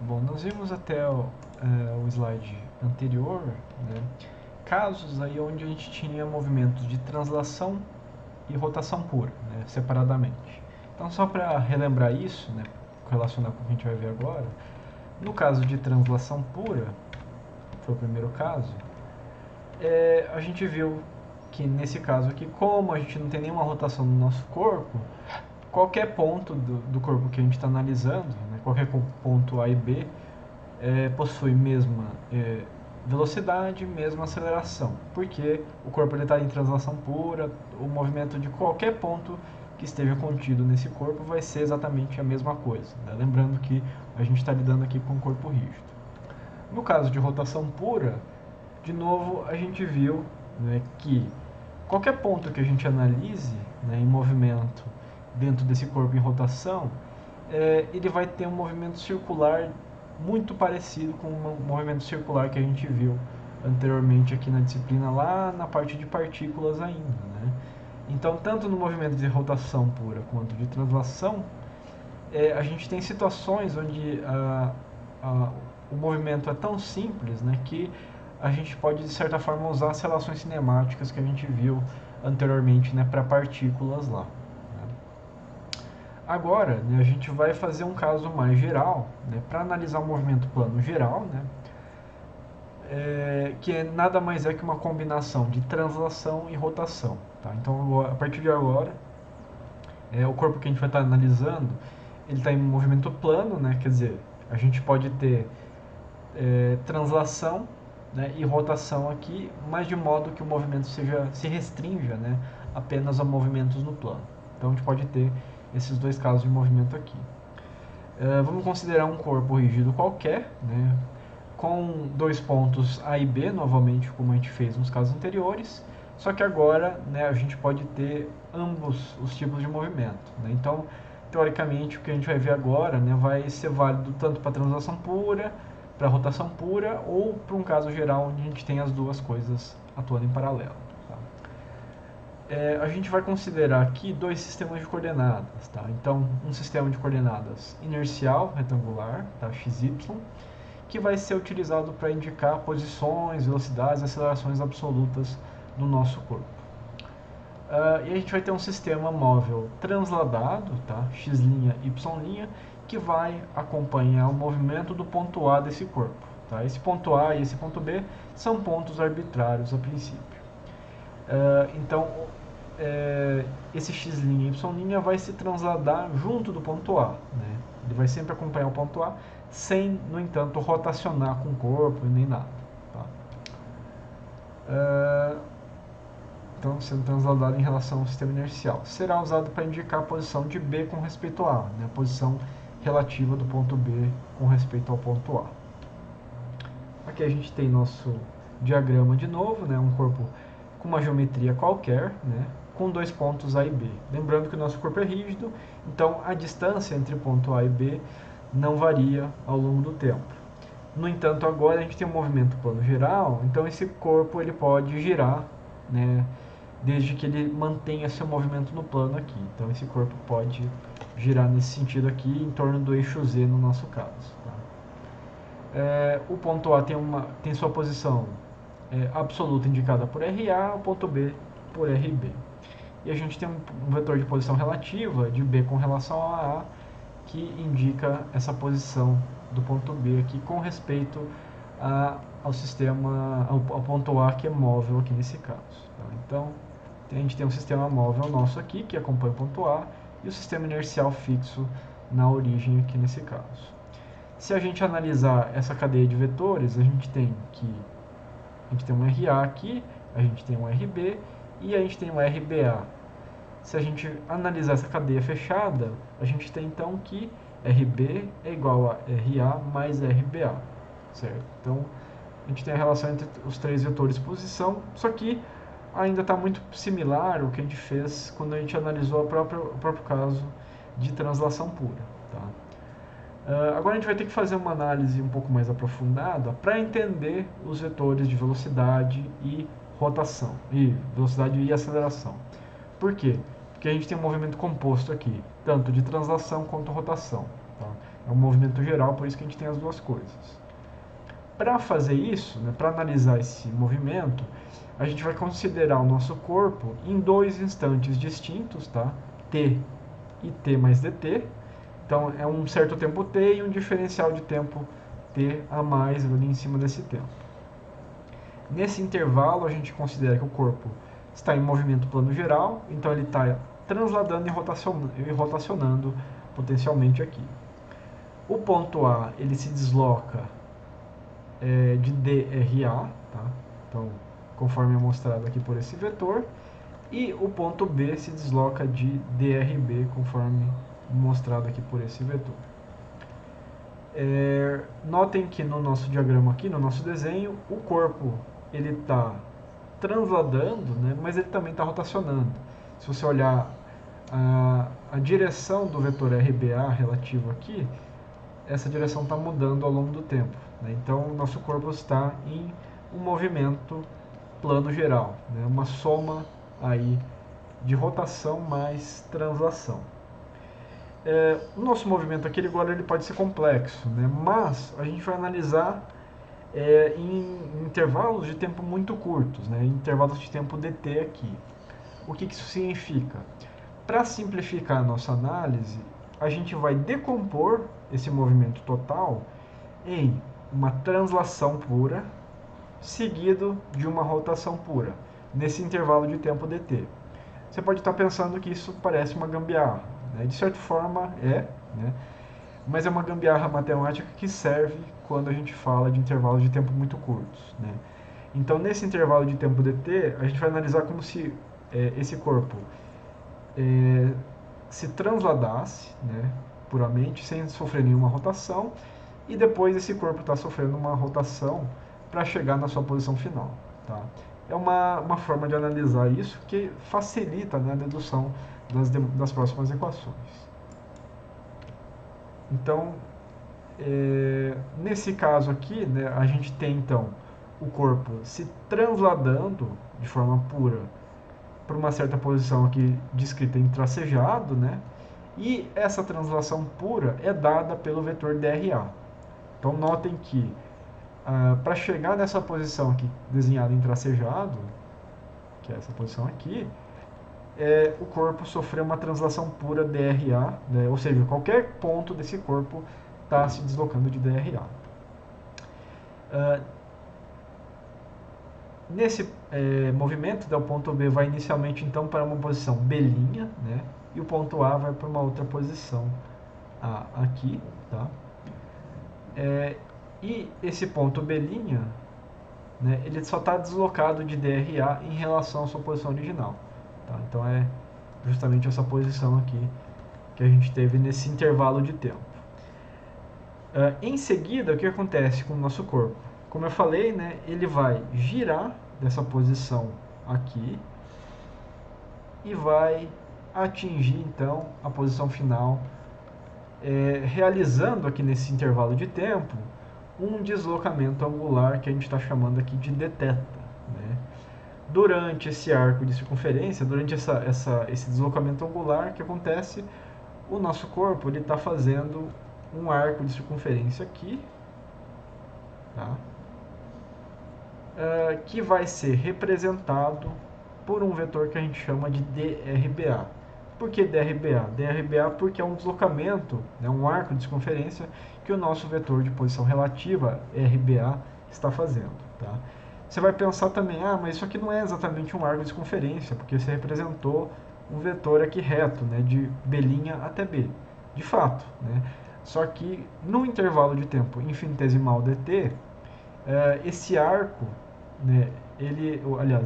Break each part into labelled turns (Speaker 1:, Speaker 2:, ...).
Speaker 1: Bom, nós vimos até o slide anterior, né, casos aí onde a gente tinha movimentos de translação e rotação pura, né, separadamente. Então, só para relembrar isso, né, relacionar com o que a gente vai ver agora, no caso de translação pura, foi o primeiro caso, a gente viu que nesse caso aqui, como a gente não tem nenhuma rotação no nosso corpo, qualquer ponto do corpo que a gente está analisando, né, qualquer ponto A e B, possui mesma velocidade, mesma aceleração, porque o corpo está em translação pura, o movimento de qualquer ponto que esteja contido nesse corpo vai ser exatamente a mesma coisa, né? Lembrando que a gente está lidando aqui com um corpo rígido. No caso de rotação pura, de novo a gente viu, né, que qualquer ponto que a gente analise, né, em movimento dentro desse corpo em rotação, ele vai ter um movimento circular muito parecido com o movimento circular que a gente viu anteriormente aqui na disciplina, lá na parte de partículas ainda, né? Então, tanto no movimento de rotação pura quanto de translação, a gente tem situações onde o movimento é tão simples, né, que a gente pode, de certa forma, usar as relações cinemáticas que a gente viu anteriormente, né, para partículas lá. Agora, né, a gente vai fazer um caso mais geral, né, para analisar o movimento plano geral, né, que nada mais é que uma combinação de translação e rotação. Tá? Então, a partir de agora, o corpo que a gente vai estar analisando, ele está em movimento plano, né, quer dizer, a gente pode ter translação, né, e rotação aqui, mas de modo que o movimento se restrinja, né, apenas a movimentos no plano. Então, a gente pode ter esses dois casos de movimento aqui. Vamos considerar um corpo rígido qualquer, né, com dois pontos A e B, novamente, como a gente fez nos casos anteriores, só que agora, né, a gente pode ter ambos os tipos de movimento. Né? Então, teoricamente, o que a gente vai ver agora, né, vai ser válido tanto para translação pura, para rotação pura, ou para um caso geral onde a gente tem as duas coisas atuando em paralelo. Tá? A gente vai considerar aqui dois sistemas de coordenadas. Tá? Então, um sistema de coordenadas inercial retangular, tá? XY, que vai ser utilizado para indicar posições, velocidades e acelerações absolutas no nosso corpo. E a gente vai ter um sistema móvel transladado, tá? X', Y', que vai acompanhar o movimento do ponto A desse corpo. Tá? Esse ponto A e esse ponto B são pontos arbitrários a princípio. Então, esse X', Y' vai se transladar junto do ponto A. Né? Ele vai sempre acompanhar o ponto A, sem, no entanto, rotacionar com o corpo nem nada. Tá? Então, sendo transladado em relação ao sistema inercial. Será usado para indicar a posição de B com respeito a A, né? A posição relativa do ponto B com respeito ao ponto A. Aqui a gente tem nosso diagrama de novo, né? Um corpo com uma geometria qualquer, né? Com dois pontos A e B. Lembrando que o nosso corpo é rígido, então a distância entre ponto A e B não varia ao longo do tempo. No entanto, agora a gente tem um movimento plano geral, então esse corpo ele pode girar, né, desde que ele mantenha seu movimento no plano aqui. Então esse corpo pode girar nesse sentido aqui, em torno do eixo Z no nosso caso. Tá? O ponto A tem sua posição absoluta indicada por RA, o ponto B por RB. E a gente tem um vetor de posição relativa de B com relação a A, que indica essa posição do ponto B aqui com respeito ao sistema, ao ponto A, que é móvel aqui nesse caso. Tá? Então, a gente tem um sistema móvel nosso aqui, que acompanha o ponto A, e o sistema inercial fixo na origem aqui nesse caso. Se a gente analisar essa cadeia de vetores, a gente tem um RA aqui, a gente tem um RB e a gente tem um RBA. Se a gente analisar essa cadeia fechada, a gente tem então que RB é igual a RA mais RBA, certo? Então, a gente tem a relação entre os três vetores de posição, só que ainda está muito similar ao que a gente fez quando a gente analisou o próprio caso de translação pura. Tá? Agora a gente vai ter que fazer uma análise um pouco mais aprofundada para entender os vetores de velocidade e rotação, e velocidade e aceleração. Por quê? Porque a gente tem um movimento composto aqui, tanto de translação quanto rotação. Tá? É um movimento geral, por isso que a gente tem as duas coisas. Para fazer isso, né, para analisar esse movimento, a gente vai considerar o nosso corpo em dois instantes distintos, tá? T e T mais dt. Então, é um certo tempo t e um diferencial de tempo t a mais ali em cima desse tempo. Nesse intervalo, a gente considera que o corpo está em movimento plano geral, então ele está transladando e rotacionando potencialmente aqui. O ponto A, ele se desloca de dRA, tá? Então, conforme é mostrado aqui por esse vetor, e o ponto B se desloca de drB, conforme mostrado aqui por esse vetor. Notem que no nosso diagrama aqui, no nosso desenho, o corpo ele está transladando, né, mas ele também está rotacionando. Se você olhar a direção do vetor RBA relativo aqui, essa direção está mudando ao longo do tempo, né? Então, o nosso corpo está em um movimento plano geral, né? Uma soma aí de rotação mais translação. O nosso movimento aqui agora ele pode ser complexo, né? Mas a gente vai analisar em intervalos de tempo muito curtos, né? Intervalos de tempo dt aqui. O que isso significa? Para simplificar a nossa análise, a gente vai decompor esse movimento total em uma translação pura seguido de uma rotação pura, nesse intervalo de tempo dt. Você pode estar pensando que isso parece uma gambiarra, né? De certa forma né? Mas é uma gambiarra matemática que serve quando a gente fala de intervalos de tempo muito curtos, né? Então, nesse intervalo de tempo dt, a gente vai analisar como se esse corpo se transladasse, né, puramente, sem sofrer nenhuma rotação, e depois esse corpo está sofrendo uma rotação para chegar na sua posição final. Tá? É uma forma de analisar isso que facilita, né, a dedução das próximas equações. Então, nesse caso aqui, né, a gente tem então o corpo se transladando de forma pura para uma certa posição aqui descrita em tracejado, né? E essa translação pura é dada pelo vetor dRA. Então notem que para chegar nessa posição aqui desenhada em tracejado, que é essa posição aqui, o corpo sofreu uma translação pura dRA, né? Ou seja, qualquer ponto desse corpo está se deslocando de dRA. Nesse movimento, o ponto B vai inicialmente então para uma posição B', né? E o ponto A vai para uma outra posição A aqui, tá? E esse ponto B', né, ele só está deslocado de dRA em relação à sua posição original. Tá? Então é justamente essa posição aqui que a gente teve nesse intervalo de tempo. Em seguida, o que acontece com o nosso corpo? Como eu falei, né, ele vai girar dessa posição aqui e vai atingir então a posição final, realizando aqui nesse intervalo de tempo um deslocamento angular que a gente está chamando aqui de dθ. Né? Durante esse arco de circunferência, durante esse deslocamento angular que acontece, o nosso corpo está fazendo um arco de circunferência aqui, tá? Que vai ser representado por um vetor que a gente chama de dRBA. Por que dRBA? dRBA porque é um deslocamento, né, um arco de circunferência que o nosso vetor de posição relativa, RBA, está fazendo. Tá? Você vai pensar também, mas isso aqui não é exatamente um arco de circunferência, porque você representou um vetor aqui reto, né, de B' até B. De fato, né? Só que no intervalo de tempo infinitesimal dt, esse arco, né,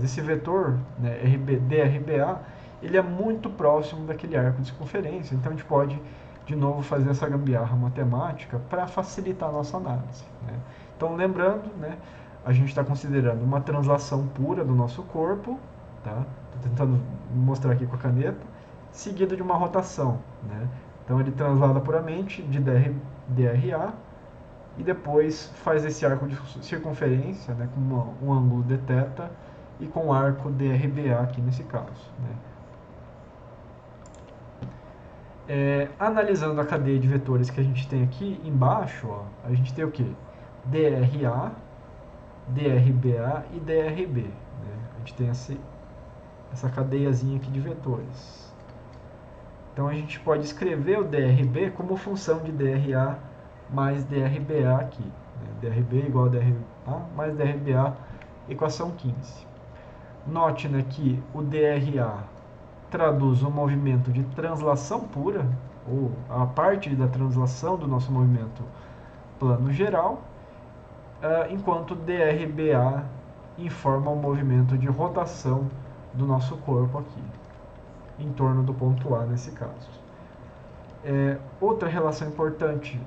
Speaker 1: esse vetor, né, dRBA, ele é muito próximo daquele arco de circunferência. Então a gente pode, de novo, fazer essa gambiarra matemática para facilitar a nossa análise. Né? Então, lembrando, né, a gente está considerando uma translação pura do nosso corpo, tá? Estou tentando mostrar aqui com a caneta, seguida de uma rotação. Né? Então ele translada puramente de dRA e depois faz esse arco de circunferência, né, com um ângulo dθ e com o arco dRBA aqui nesse caso. Né? Analisando a cadeia de vetores que a gente tem aqui embaixo, ó, a gente tem o que? DRA, DRBA e DRB. Né? A gente tem essa cadeiazinha aqui de vetores. Então a gente pode escrever o DRB como função de DRA mais DRBA aqui. Né? DRB igual a DRA mais DRBA, equação 15. Note, né, que o DRA traduz o movimento de translação pura, ou a parte da translação do nosso movimento plano geral, enquanto DRBA informa o movimento de rotação do nosso corpo aqui, em torno do ponto A nesse caso. Outra relação importante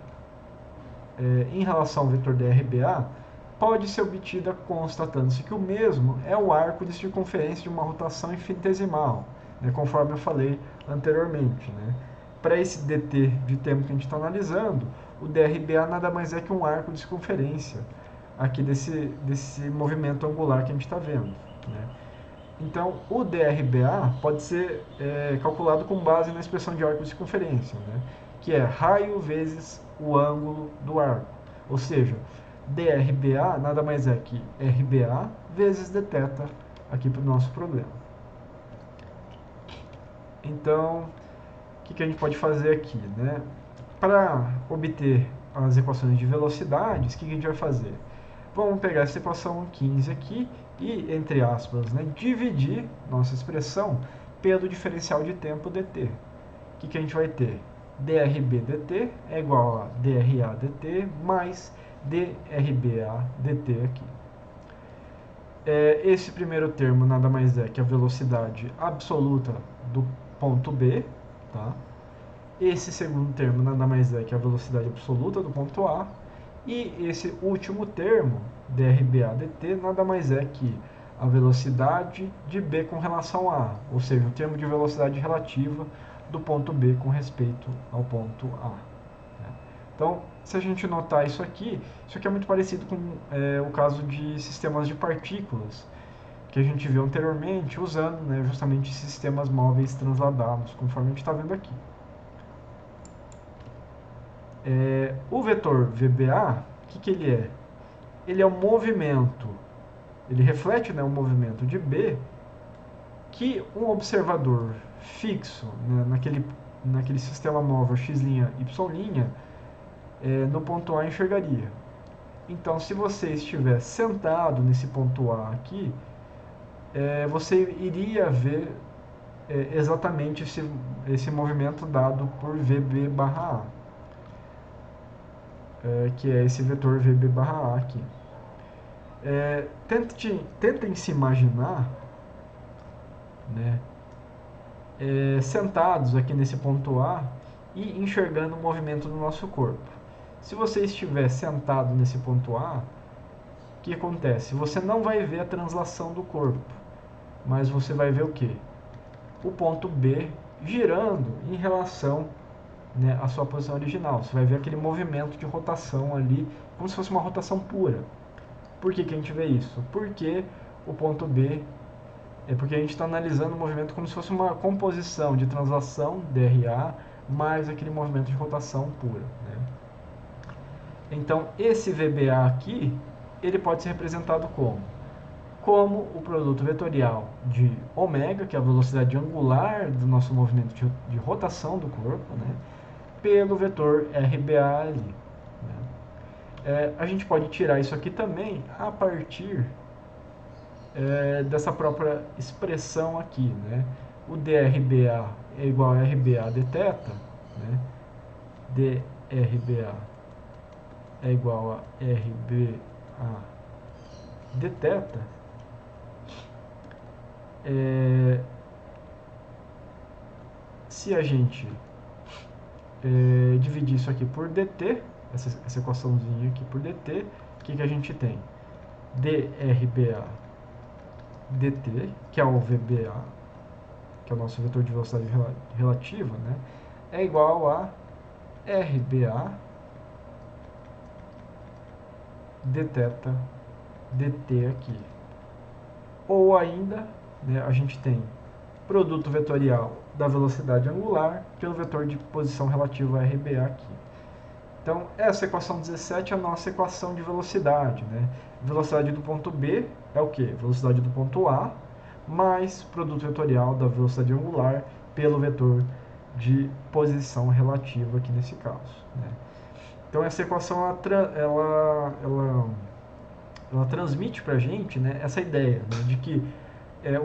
Speaker 1: em relação ao vetor DRBA pode ser obtida constatando-se que o mesmo é o arco de circunferência de uma rotação infinitesimal, né, conforme eu falei anteriormente. Né? Para esse dt de tempo que a gente está analisando, o DRBA nada mais é que um arco de circunferência aqui desse movimento angular que a gente está vendo. Né? Então, o DRBA pode ser calculado com base na expressão de arco de circunferência, né? Que é raio vezes o ângulo do arco. Ou seja, DRBA nada mais é que RBA vezes dθ aqui para o nosso problema. Então, o que a gente pode fazer aqui? Né? Para obter as equações de velocidades, o que a gente vai fazer? Vamos pegar essa equação 15 aqui e, entre aspas, né, dividir nossa expressão pelo diferencial de tempo dt. O que a gente vai ter? DRB dt é igual a DRA dt mais DRBA dt aqui. Esse primeiro termo nada mais é que a velocidade absoluta do ponto B, tá? Esse segundo termo nada mais é que a velocidade absoluta do ponto A. E esse último termo, DRBA dt, nada mais é que a velocidade de B com relação a A, ou seja, o termo de velocidade relativa do ponto B com respeito ao ponto A. Então, se a gente notar isso aqui é muito parecido com o caso de sistemas de partículas, que a gente viu anteriormente, usando, né, justamente sistemas móveis transladados, conforme a gente está vendo aqui. O vetor VBA, o que ele é? Ele é um movimento, ele reflete, né, um movimento de B que um observador fixo, né, naquele sistema móvel x', y', no ponto A enxergaria. Então, se você estiver sentado nesse ponto A aqui, você iria ver exatamente esse movimento dado por VB barra A. Que é esse vetor VB barra A aqui. Tentem se imaginar, né, sentados aqui nesse ponto A e enxergando o movimento do nosso corpo. Se você estiver sentado nesse ponto A, o que acontece? Você não vai ver a translação do corpo, mas você vai ver o quê? O ponto B girando em relação, né, à sua posição original. Você vai ver aquele movimento de rotação ali, como se fosse uma rotação pura. Por que a gente vê isso? Porque o ponto B porque a gente está analisando o movimento como se fosse uma composição de translação, DRA, mais aquele movimento de rotação pura. Né? Então, esse VBA aqui, ele pode ser representado como o produto vetorial de ômega, que é a velocidade angular do nosso movimento de rotação do corpo, né? Pelo vetor RBA ali. Né? A gente pode tirar isso aqui também a partir dessa própria expressão aqui, né? O DRBA é igual a RBA dθ, né? DRBA é igual a RBA dθ. Se a gente dividir isso aqui por dt, essa equaçãozinha aqui por dt, o que a gente tem? DRBA dt, que é o VBA, que é o nosso vetor de velocidade relativa, né, é igual a RBA dθ dt aqui. Ou ainda, né, a gente tem produto vetorial da velocidade angular pelo vetor de posição relativa a RBA aqui. Então, essa equação 17 é a nossa equação de velocidade, né? Velocidade do ponto B é o quê? Velocidade do ponto A mais produto vetorial da velocidade angular pelo vetor de posição relativa aqui nesse caso, né? Então, essa equação ela transmite para a gente, né, essa ideia, né, de que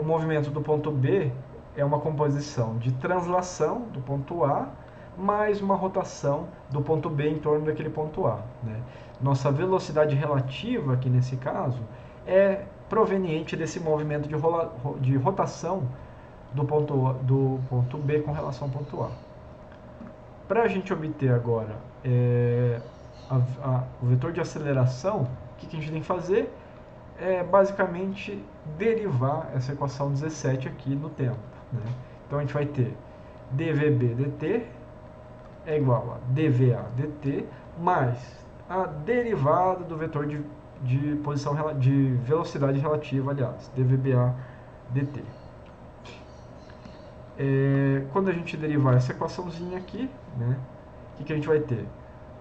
Speaker 1: o movimento do ponto B é uma composição de translação do ponto A mais uma rotação do ponto B em torno daquele ponto A, né? Nossa velocidade relativa, aqui nesse caso, é proveniente desse movimento de rotação do ponto B com relação ao ponto A. Para a gente obter agora o vetor de aceleração, o que a gente tem que fazer? É basicamente derivar essa equação 17 aqui no tempo, né? Então a gente vai ter dvb dt é igual a dva dt mais a derivada do vetor de velocidade relativa, aliás, dvba dt. Quando a gente derivar essa equaçãozinha aqui, né, o que a gente vai ter?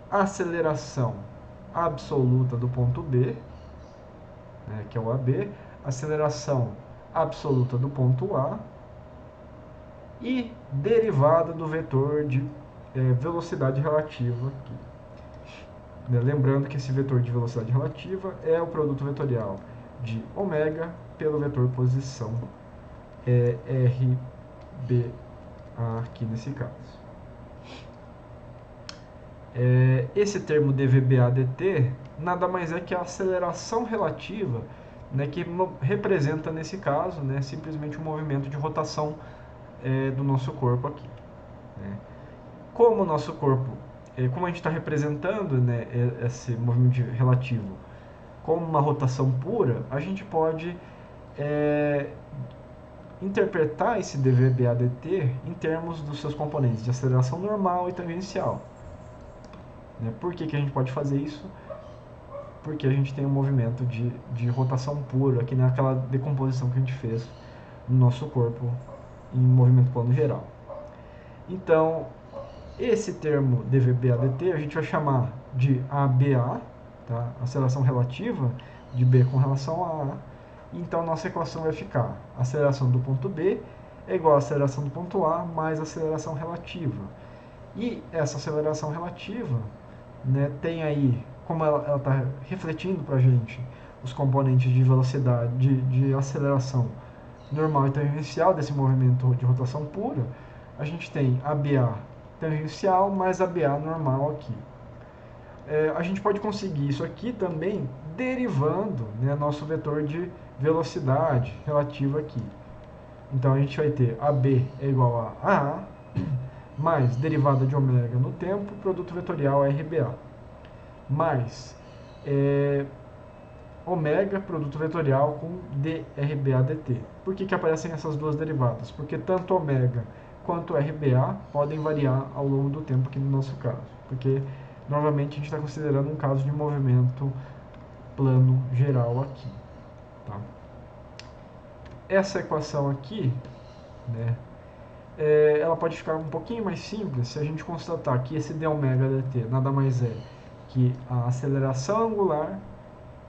Speaker 1: A aceleração absoluta do ponto B, né, que é o AB, aceleração absoluta do ponto A e derivada do vetor de velocidade relativa aqui. Lembrando que esse vetor de velocidade relativa é o produto vetorial de ômega pelo vetor posição RBA aqui nesse caso. Esse termo dvba dt nada mais é que a aceleração relativa, né, que representa nesse caso, né, simplesmente o movimento de rotação do nosso corpo aqui, né? Como o nosso corpo, como a gente está representando, né, esse movimento relativo como uma rotação pura, a gente pode interpretar esse dvba dt em termos dos seus componentes de aceleração normal e tangencial. Por que a gente pode fazer isso? Porque a gente tem um movimento de rotação pura, aqui naquela decomposição que a gente fez no nosso corpo em movimento plano geral. Então, esse termo dvba dt a gente vai chamar de ABA, tá? Aceleração relativa de B com relação a A. Então, nossa equação vai ficar: a aceleração do ponto B é igual à aceleração do ponto A mais a aceleração relativa. E essa aceleração relativa, né, tem aí, como ela está refletindo para a gente os componentes de velocidade, de aceleração normal e tangencial desse movimento de rotação pura, a gente tem ABA tangencial mais ABA normal aqui. A gente pode conseguir isso aqui também derivando, né, nosso vetor de velocidade relativa aqui. Então a gente vai ter AB é igual a AA mais derivada de ômega no tempo, produto vetorial RBA, mais ômega, produto vetorial com drba dt. Por que aparecem essas duas derivadas? Porque tanto ômega quanto RBA podem variar ao longo do tempo aqui no nosso caso. Porque, novamente, a gente está considerando um caso de movimento plano geral aqui. Tá? Essa equação aqui, né, ela pode ficar um pouquinho mais simples se a gente constatar que esse dω dt nada mais é que a aceleração angular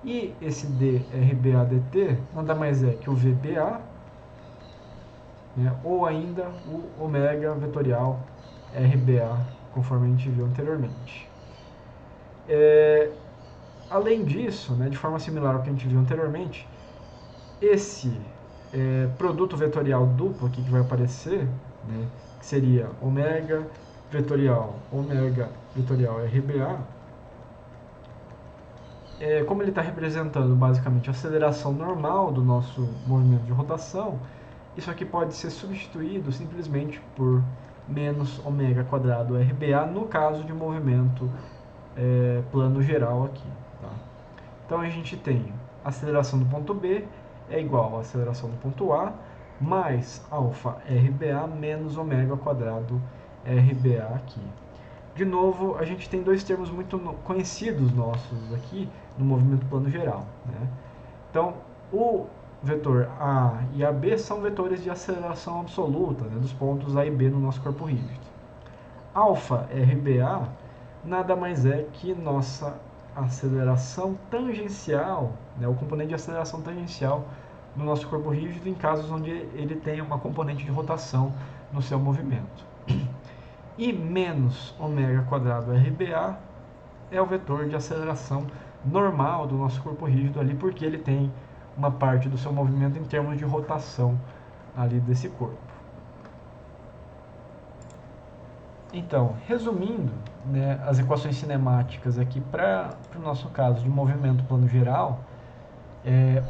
Speaker 1: e esse drba dt nada mais é que o VBA, né, ou ainda o ômega vetorial RBA, conforme a gente viu anteriormente. Além disso, né, de forma similar ao que a gente viu anteriormente, esse produto vetorial duplo aqui que vai aparecer, né, que seria ômega vetorial RBA, como ele está representando basicamente a aceleração normal do nosso movimento de rotação, isso aqui pode ser substituído simplesmente por menos ômega quadrado RBA no caso de movimento plano geral aqui. Tá? Então a gente tem a aceleração do ponto B é igual à aceleração do ponto A mais alfa RBA menos ômega quadrado RBA aqui. De novo, a gente tem dois termos muito conhecidos nossos aqui no movimento plano geral, né? Então, o vetor A e AB são vetores de aceleração absoluta, né, dos pontos A e B no nosso corpo rígido. Alfa RBA nada mais é que nossa aceleração tangencial, né, o componente de aceleração tangencial no nosso corpo rígido em casos onde ele tem uma componente de rotação no seu movimento. E menos ômega quadrado RBA é o vetor de aceleração normal do nosso corpo rígido ali, porque ele tem uma parte do seu movimento em termos de rotação ali desse corpo. Então, resumindo, né, as equações cinemáticas aqui para o nosso caso de movimento plano geral,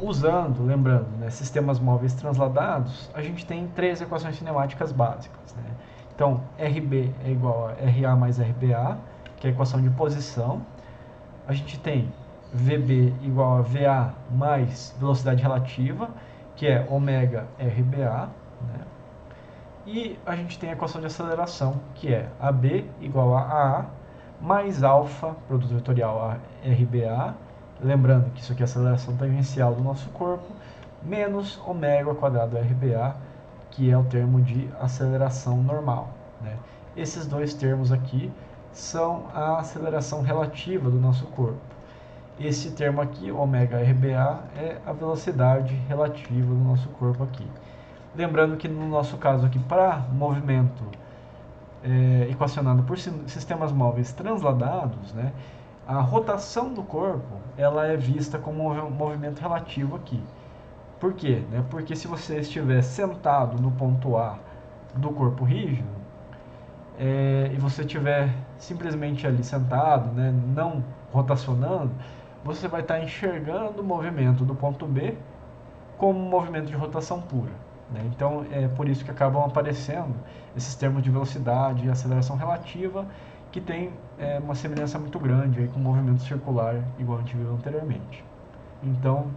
Speaker 1: usando, lembrando, né, sistemas móveis transladados, a gente tem três equações cinemáticas básicas. Né? Então, RB é igual a RA mais RBA, que é a equação de posição. A gente tem VB igual a VA mais velocidade relativa, que é ômega RBA. Né? E a gente tem a equação de aceleração, que é AB igual a AA mais alfa, produto vetorial RBA, lembrando que isso aqui é a aceleração tangencial do nosso corpo, menos ômega quadrado RBA, que é o termo de aceleração normal. Né? Esses dois termos aqui são a aceleração relativa do nosso corpo. Esse termo aqui, ômega RBA, é a velocidade relativa do nosso corpo aqui. Lembrando que no nosso caso aqui, para movimento equacionado por sistemas móveis transladados, né, a rotação do corpo ela é vista como um movimento relativo aqui. Por quê? Né? Porque se você estiver sentado no ponto A do corpo rígido, e você estiver simplesmente ali sentado, né, não rotacionando, você vai estar enxergando o movimento do ponto B como um movimento de rotação pura. Né? Então, é por isso que acabam aparecendo esses termos de velocidade e aceleração relativa, que tem uma semelhança muito grande aí com o movimento circular, igual a gente viu anteriormente. Então,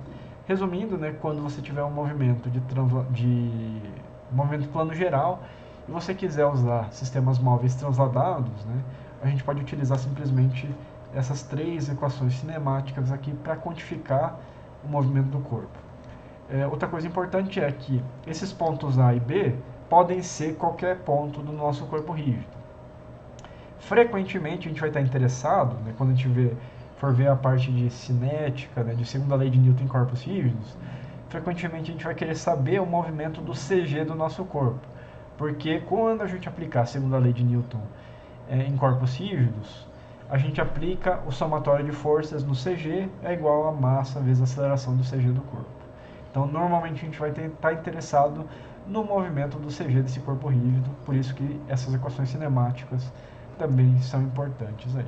Speaker 1: resumindo, né, quando você tiver um movimento de movimento plano geral e você quiser usar sistemas móveis transladados, né, a gente pode utilizar simplesmente essas três equações cinemáticas aqui para quantificar o movimento do corpo. Outra coisa importante é que esses pontos A e B podem ser qualquer ponto do nosso corpo rígido. Frequentemente a gente vai estar interessado, né, quando a gente for ver a parte de cinética, né, de segunda lei de Newton em corpos rígidos, frequentemente a gente vai querer saber o movimento do CG do nosso corpo. Porque quando a gente aplicar a segunda lei de Newton em corpos rígidos, a gente aplica o somatório de forças no CG é igual a massa vezes a aceleração do CG do corpo. Então, normalmente a gente vai estar interessado no movimento do CG desse corpo rígido, por isso que essas equações cinemáticas também são importantes aí.